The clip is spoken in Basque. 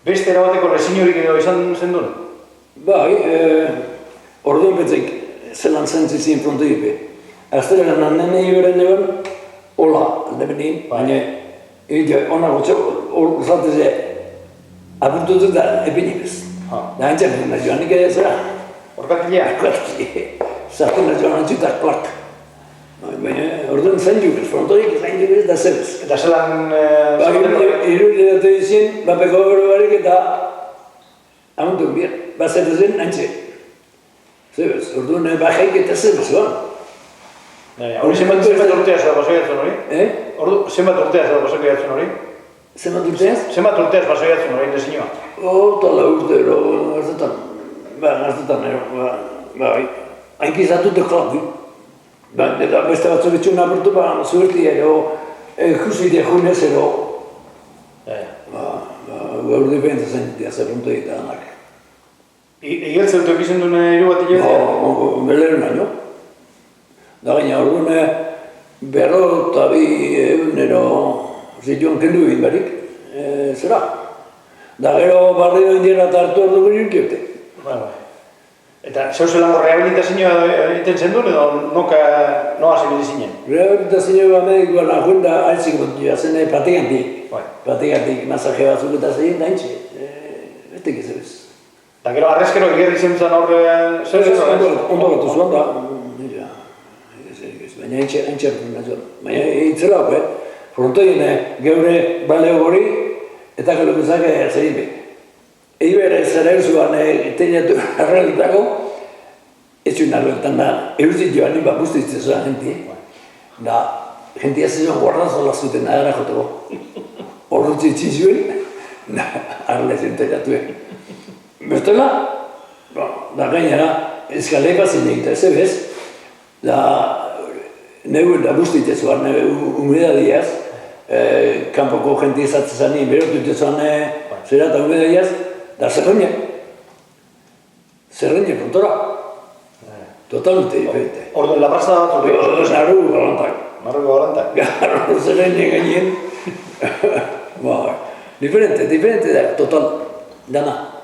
Beste erabateko lezin horik edo izan zen duen? Bai, orduan betzek zelan zentzizien frontoipe. Aztelean nene iberen eban, hola, alde benin, baina ona gotxo, zateze, apurtutu da epinibez. Da haintzen nahi joan nik ere zera. Orkatilea? Orkatilea. Zaten nahi joan antzutak klak. Baina, orduan zain jubez, frontoik zain jubez da zebez. Eta zelan... Irudidatu izin, bapeko gero barik eta amuntuk bier, bazetezen antxe. Zebez, orduan bajaik eta zebez, joan. Hori zenbat urtea zela basoiatzen hori? Zenbat urtea zela basoiatzen hori? Zenbat urteaz? Zenbat urteaz basoiatzen hori, dezinua? Tala urte, hartetan, bai, hainkizatute klak, eta beste batzuk etxun apurtu, zuerti ero, juside junez ero, gaur dipentza zen ditia, zerruntu egita danak. Egeltze dut egizen duen hiru bat egitea? Beleren naino. Da gaina, orduan berro eta bi egunero zituen kendu egin barik, zera. Da gero barrio indiera eta hartu ordu guri urkiokte. Eta zeu zelango rehabilitazioa egiten zen duen edo noa zibili zinen? Rehabilitazioa medikoan ajuenda altzik montua zen patigantik. Patigantik masaje batzuk eta zein da hintxe. Bestek ez ebez. Eta gero arrezkero egerri zen zen hor... Ondo gatu zuen da. Baina hintxe hartu nahi. Baina hitzela hau, frontoien geure baleo gori eta gero bezak zein be. Eibere zer erzuan teinatu arrealitako, ez zuen arrealitan da, eurtzit joan nien bapuztitzen zuen jenti. Da, jentia zizuen guardazola zuten agara joteko. Horrutzi itzin zuen, arle zen teinatuen. Bestela, da gainera, eskalepa zen egita ez ebez, da neuen da guztitzen zuen humedadiaz, kanpoko jenti ezatzen zanin, berotute zuen zera eta humedadiaz, da zerreñe frontora. Totalmente diferente. Orduan, la pasta bat? Narru galantak. Narru galantak? Garro zerreñe gainen. Diferente da, total, dana.